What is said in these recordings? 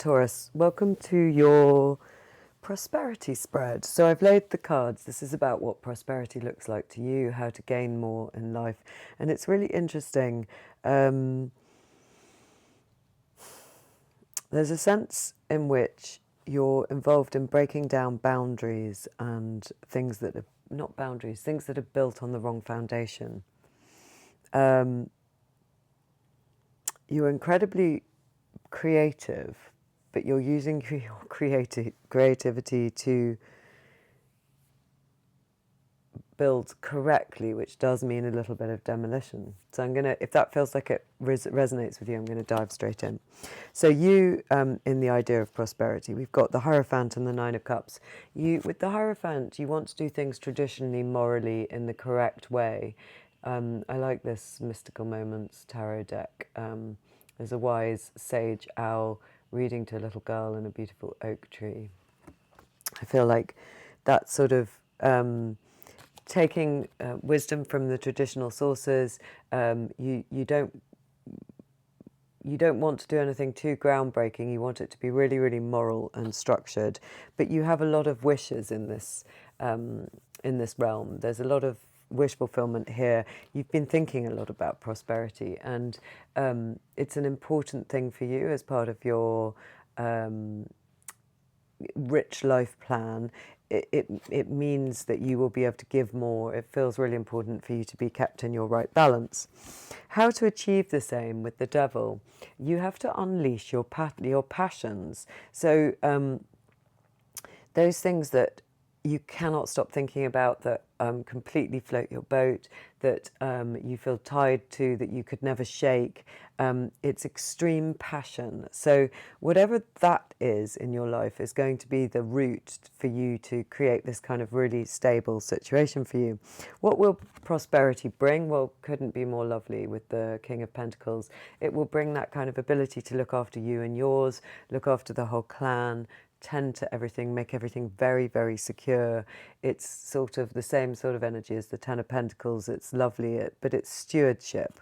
Taurus, welcome to your prosperity spread. So I've laid the cards. This is about what prosperity looks like to you, how to gain more in life. And it's really interesting. There's a sense in which you're involved in breaking down boundaries and things that are not boundaries, things that are built on the wrong foundation. You're incredibly creative, but you're using your creativity to build correctly, which does mean a little bit of demolition. So I'm going to, if that feels like it resonates with you, I'm going to dive straight in. So you, in the idea of prosperity, we've got the Hierophant and the Nine of Cups. With the Hierophant, you want to do things traditionally, morally, in the correct way. I like this Mystical Moments tarot deck. There's a wise sage owl reading to a little girl in a beautiful oak tree. I feel like that sort of taking wisdom from the traditional sources. You don't want to do anything too groundbreaking. You want it to be really, really moral and structured. But you have a lot of wishes in this realm. There's a lot of wish fulfillment here. You've been thinking a lot about prosperity, and it's an important thing for you as part of your rich life plan. It means that you will be able to give more. It feels really important for you to be kept in your right balance. How to achieve the same with the Devil? You have to unleash your passions. So those things that you cannot stop thinking about, that completely float your boat, that you feel tied to, that you could never shake. It's extreme passion. So whatever that is in your life is going to be the root for you to create this kind of really stable situation for you. What will prosperity bring? Well, couldn't be more lovely with the King of Pentacles. It will bring that kind of ability to look after you and yours, look after the whole clan, tend to everything, make everything very, very secure. It's sort of the same sort of energy as the Ten of Pentacles. It's lovely, but it's stewardship.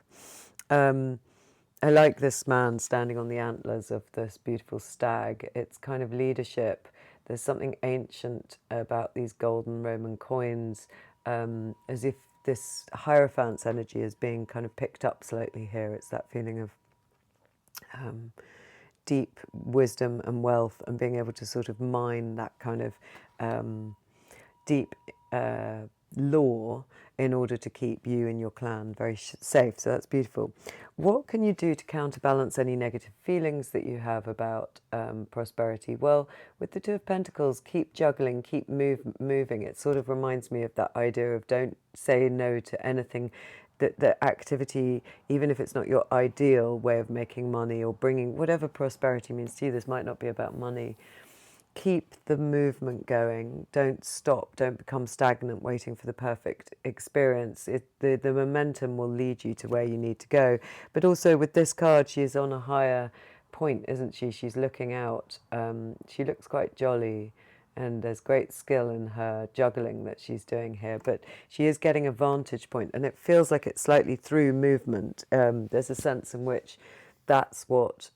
I like this man standing on the antlers of this beautiful stag. It's kind of leadership. There's something ancient about these golden Roman coins, as if this Hierophant's energy is being kind of picked up slightly here. It's that feeling of deep wisdom and wealth, and being able to sort of mine that kind of deep lore in order to keep you and your clan very safe. So that's beautiful. What can you do to counterbalance any negative feelings that you have about prosperity? Well, with the Two of Pentacles, keep juggling, keep moving. It sort of reminds me of that idea of don't say no to anything. The activity, even if it's not your ideal way of making money or bringing whatever prosperity means to you, this might not be about money. Keep the movement going. Don't stop. Don't become stagnant waiting for the perfect experience. The momentum will lead you to where you need to go. But also with this card, she is on a higher point, isn't she? She's looking out. She looks quite jolly. And there's great skill in her juggling that she's doing here, but she is getting a vantage point, and it feels like it's slightly through movement. There's a sense in which that's what,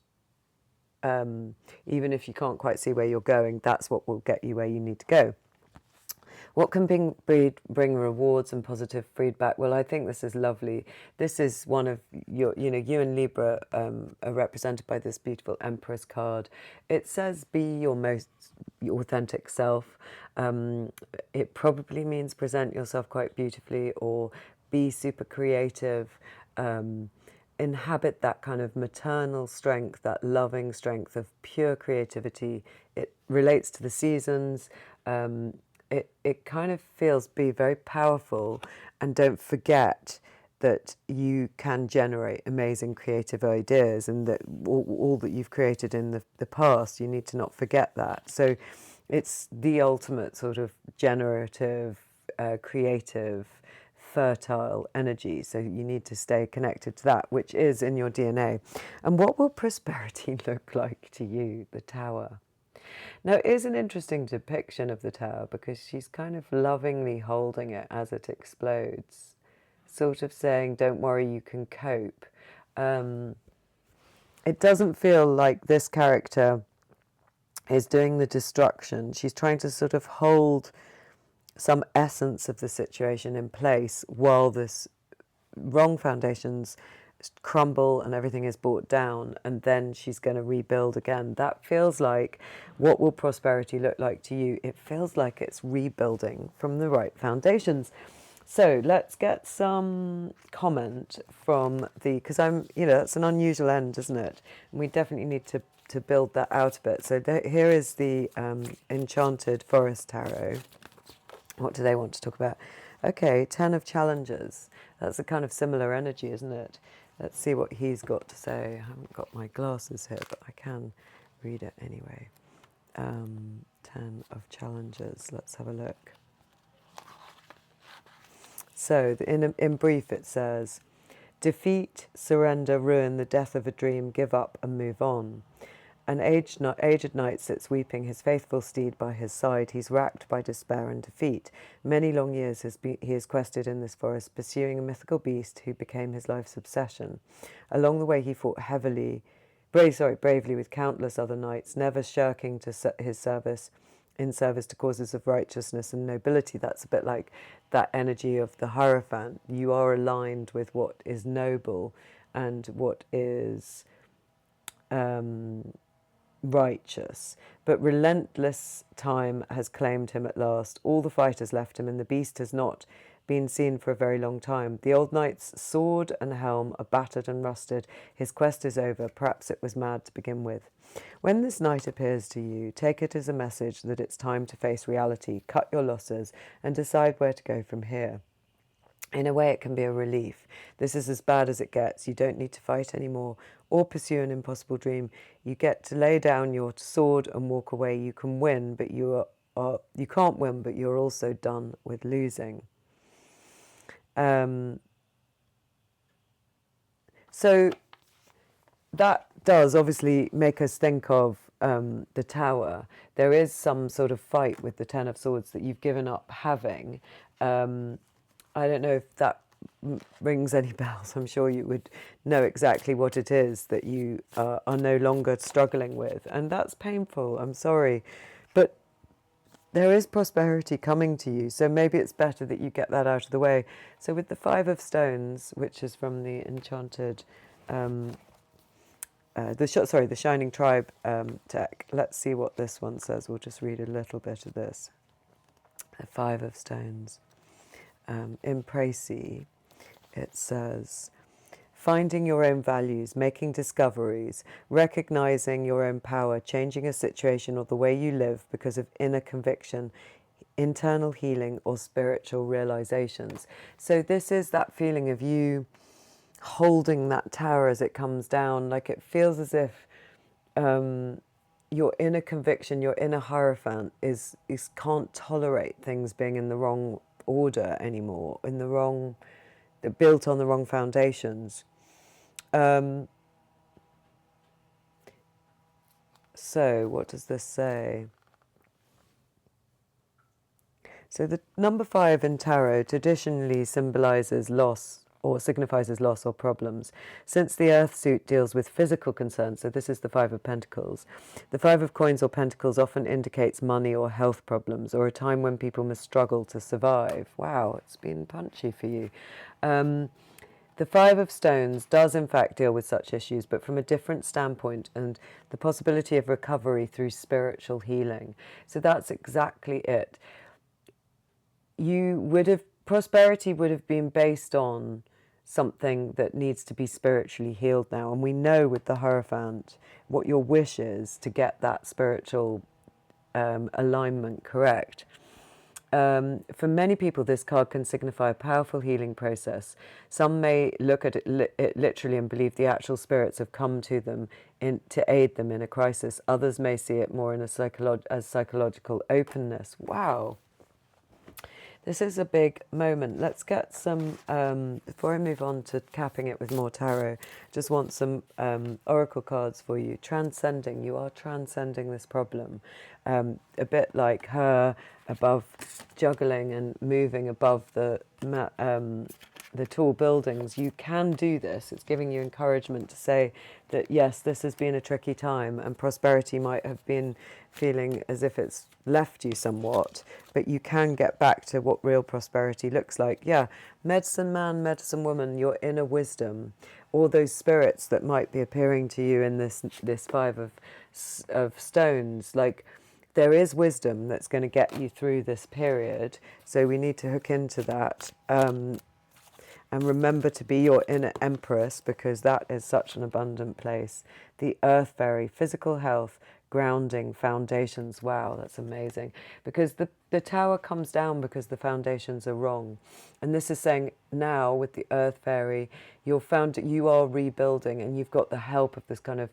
even if you can't quite see where you're going, that's what will get you where you need to go. What can bring rewards and positive feedback? Well, I think this is lovely. This is one of your, you and Libra are represented by this beautiful Empress card. It says, be your most authentic self. It probably means present yourself quite beautifully, or be super creative. Inhabit that kind of maternal strength, that loving strength of pure creativity. It relates to the seasons. It kind of feels, be very powerful, and don't forget that you can generate amazing creative ideas, and that all that you've created in the past, you need to not forget that. So it's the ultimate sort of generative, creative, fertile energy. So you need to stay connected to that, which is in your DNA. And what will prosperity look like to you? The Tower. Now, it is an interesting depiction of the Tower, because she's kind of lovingly holding it as it explodes, sort of saying, don't worry, you can cope. It doesn't feel like this character is doing the destruction. She's trying to sort of hold some essence of the situation in place while this wrong foundations crumble and everything is brought down, and then she's going to rebuild again. That feels like what will prosperity look like to you. It feels like it's rebuilding from the right foundations. So let's get some comment from the, because I'm, you know, that's an unusual end, isn't it? And we definitely need to build that out a bit. So here is the Enchanted Forest Tarot. What do they want to talk about? Okay, 10 of Challenges. That's a kind of similar energy, isn't it? Let's see what he's got to say. I haven't got my glasses here, but I can read it anyway. 10 of Challenges. Let's have a look. So in brief it says, defeat, surrender, ruin, the death of a dream, give up and move on. An aged knight sits weeping, his faithful steed by his side. He's racked by despair and defeat. Many long years he has quested in this forest, pursuing a mythical beast who became his life's obsession. Along the way he fought bravely with countless other knights, never shirking to his service, in service to causes of righteousness and nobility. That's a bit like that energy of the Hierophant. You are aligned with what is noble and what is righteous, but relentless time has claimed him at last. All the fight has left him, and the beast has not been seen for a very long time. The old knight's sword and helm are battered and rusted. His quest is over. Perhaps it was mad to begin with. When this knight appears to you, take it as a message that it's time to face reality, cut your losses, and decide where to go from here. In a way, it can be a relief. This is as bad as it gets. You don't need to fight anymore or pursue an impossible dream. You get to lay down your sword and walk away. You can win, but you can't win, but you're also done with losing. So that does obviously make us think of the Tower. There is some sort of fight with the Ten of Swords that you've given up having. I don't know if that rings any bells. I'm sure you would know exactly what it is that you are no longer struggling with. And that's painful. I'm sorry. But there is prosperity coming to you. So maybe it's better that you get that out of the way. So with the Five of Stones, which is from the Enchanted, the Shining Tribe deck. Let's see what this one says. We'll just read a little bit of this. The Five of Stones. In Précis, it says, finding your own values, making discoveries, recognizing your own power, changing a situation or the way you live because of inner conviction, internal healing, or spiritual realizations. So this is that feeling of you holding that tower as it comes down. Like it feels as if your inner conviction, your inner Hierophant is can't tolerate things being in the wrong order anymore, built on the wrong foundations. So what does this say? So the number 5 in tarot traditionally symbolizes loss or signifies as loss or problems. Since the earth suit deals with physical concerns, so this is the 5 of Pentacles, the 5 of Coins or Pentacles often indicates money or health problems or a time when people must struggle to survive. Wow, it's been punchy for you. The 5 of Stones does in fact deal with such issues, but from a different standpoint and the possibility of recovery through spiritual healing. So that's exactly it. Prosperity would have been based on something that needs to be spiritually healed now. And we know with the Hierophant what your wish is to get that spiritual alignment correct. For many people, this card can signify a powerful healing process. Some may look at it literally and believe the actual spirits have come to them to aid them in a crisis. Others may see it more in as psychological openness. Wow. This is a big moment. Let's get some, before I move on to capping it with more tarot, just want some oracle cards for you. Transcending, you are transcending this problem. A bit like her above juggling and moving above the the tall buildings, you can do this. It's giving you encouragement to say that, yes, this has been a tricky time and prosperity might have been feeling as if it's left you somewhat, but you can get back to what real prosperity looks like. Yeah, medicine man, medicine woman, your inner wisdom, all those spirits that might be appearing to you in this five of stones, like, there is wisdom that's going to get you through this period. So we need to hook into that. And remember to be your inner empress, because that is such an abundant place. The earth fairy, physical health, grounding, foundations. Wow, that's amazing. Because the tower comes down because the foundations are wrong. And this is saying now with the earth fairy, you are rebuilding, and you've got the help of this kind of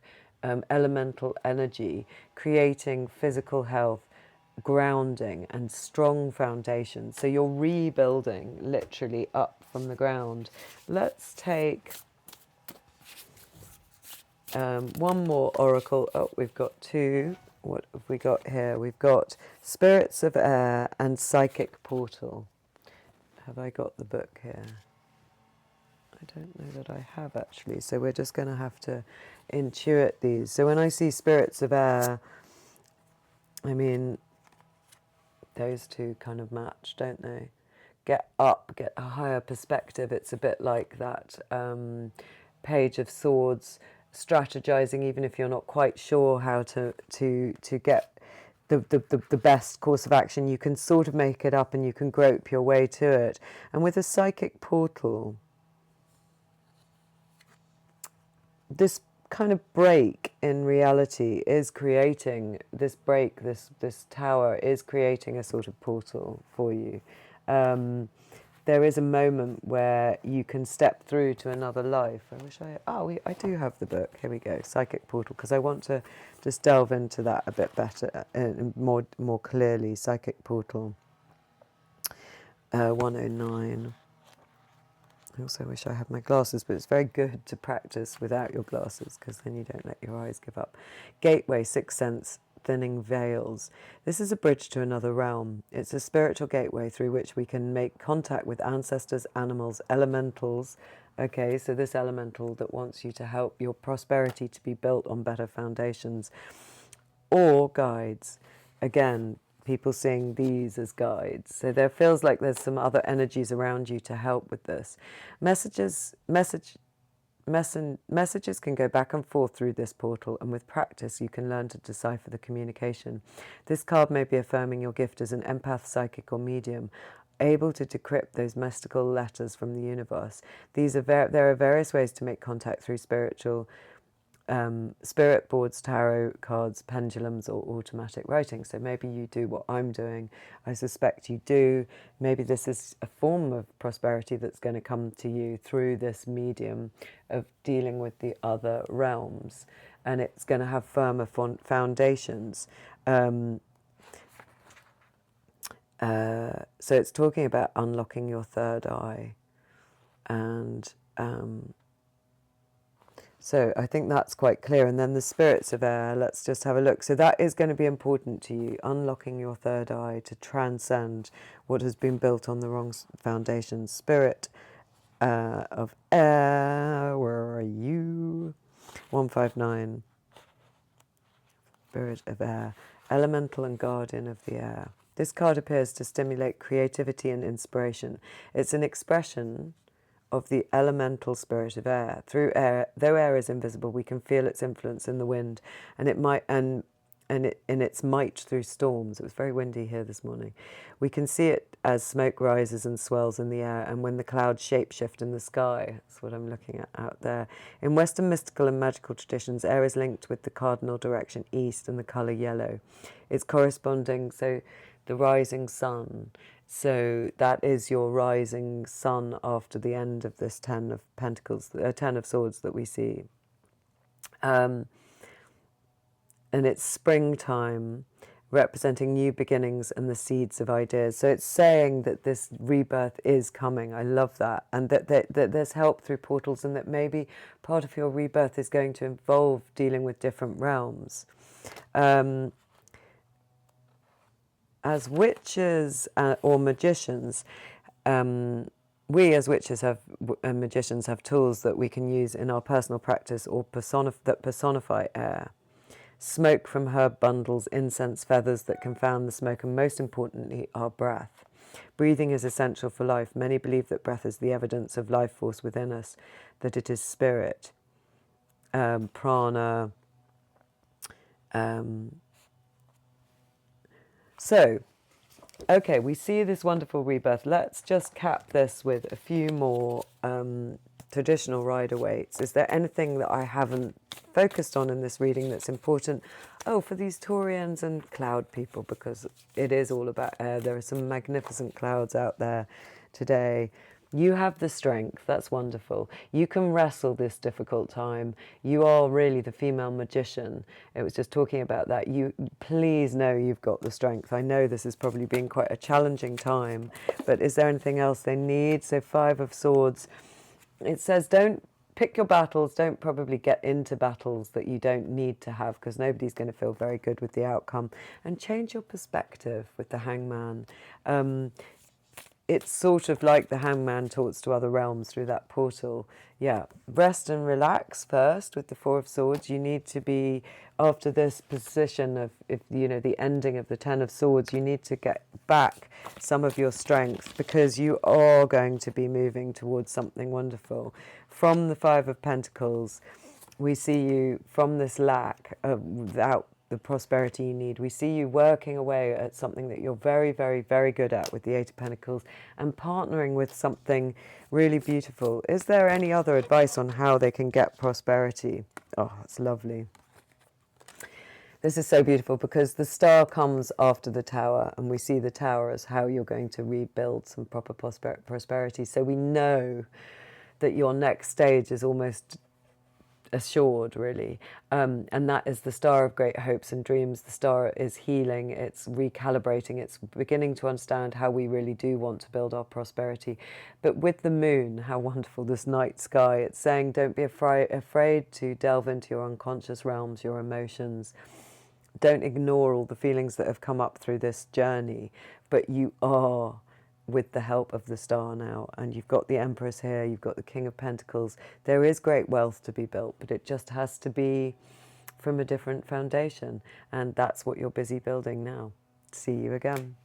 elemental energy, creating physical health, grounding and strong foundations. So you're rebuilding literally up from the ground. Let's take one more oracle. Oh, we've got two. What have we got here? We've got Spirits of Air and Psychic Portal. Have I got the book here? I don't know that I have, actually. So we're just going to have to intuit these. So when I see Spirits of Air, I mean, those two kind of match, don't they? Get up, get a higher perspective. It's a bit like that Page of Swords, strategizing even if you're not quite sure how to get the best course of action. You can sort of make it up and you can grope your way to it. And with a psychic portal, this kind of break in reality is creating this break, this tower is creating a sort of portal for you. There is a moment where you can step through to another life. I do have the book. Here we go, Psychic Portal, because I want to just delve into that a bit better and more clearly. Psychic Portal 109. I also wish I had my glasses, but it's very good to practice without your glasses, because then you don't let your eyes give up. Gateway, Sixth Sense, Thinning Veils. This is a bridge to another realm. It's a spiritual gateway through which we can make contact with ancestors, animals, elementals. Okay, so this elemental that wants you to help your prosperity to be built on better foundations, or guides. Again, people seeing these as guides. So there feels like there's some other energies around you to help with this. Messages can go back and forth through this portal, and with practice you can learn to decipher the communication. This card may be affirming your gift as an empath, psychic or medium, able to decrypt those mystical letters from the universe. There are various ways to make contact through spirit boards, tarot cards, pendulums, or automatic writing. So maybe you do what I'm doing. I suspect you do. Maybe this is a form of prosperity that's going to come to you through this medium of dealing with the other realms, and it's going to have firmer foundations. So it's talking about unlocking your third eye, and so I think that's quite clear. And then the Spirits of Air, let's just have a look. So that is going to be important to you, unlocking your third eye to transcend what has been built on the wrong foundation. Spirit of Air, where are you? 159. Spirit of Air, Elemental and Guardian of the Air. This card appears to stimulate creativity and inspiration. It's an expression of the elemental spirit of air. Through air, though air is invisible, we can feel its influence in the wind, and in its might through storms. It was very windy here this morning. We can see it as smoke rises and swells in the air, and when the clouds shapeshift in the sky. That's what I'm looking at out there. In Western mystical and magical traditions, air is linked with the cardinal direction east and the colour yellow. It's corresponding, so the rising sun. So that is your rising sun after the end of this Ten of Pentacles, Ten of Swords that we see. And it's springtime, representing new beginnings and the seeds of ideas. So it's saying that this rebirth is coming. I love that. And that there's help through portals, and that maybe part of your rebirth is going to involve dealing with different realms. As witches or magicians, we as witches and magicians have tools that we can use in our personal practice or that personify air. Smoke from herb bundles, incense, feathers that confound the smoke, and most importantly, our breath. Breathing is essential for life. Many believe that breath is the evidence of life force within us, that it is spirit, prana. Okay, we see this wonderful rebirth. Let's just cap this with a few more traditional Rider-Waite's. Is there anything that I haven't focused on in this reading that's important? Oh, for these Taurians and cloud people, because it is all about air. There are some magnificent clouds out there today. You have the strength. That's wonderful. You can wrestle this difficult time. You are really the female magician. It was just talking about that. You please know you've got the strength. I know this has probably been quite a challenging time, but is there anything else they need? So 5 of Swords. It says don't pick your battles. Don't probably get into battles that you don't need to have, because nobody's going to feel very good with the outcome. And change your perspective with the Hangman. It's sort of like the Hangman talks to other realms through that portal. Yeah, rest and relax first with the 4 of Swords. You need to be, after this position of, if you know, the ending of the 10 of Swords, you need to get back some of your strength, because you are going to be moving towards something wonderful. From the 5 of Pentacles, we see you from this lack without the prosperity you need. We see you working away at something that you're very, very, very good at with the 8 of Pentacles, and partnering with something really beautiful. Is there any other advice on how they can get prosperity? Oh, it's lovely. This is so beautiful, because the star comes after the tower, and we see the tower as how you're going to rebuild some proper prosperity. So we know that your next stage is almost assured, really, and that is the star of great hopes and dreams. The star is healing, it's recalibrating, it's beginning to understand how we really do want to build our prosperity. But with the moon, how wonderful, this night sky, it's saying don't be afraid to delve into your unconscious realms, your emotions. Don't ignore all the feelings that have come up through this journey, but you are with the help of the star now, and you've got the Empress here, you've got the King of Pentacles. There is great wealth to be built, but it just has to be from a different foundation, and that's what you're busy building now. See you again.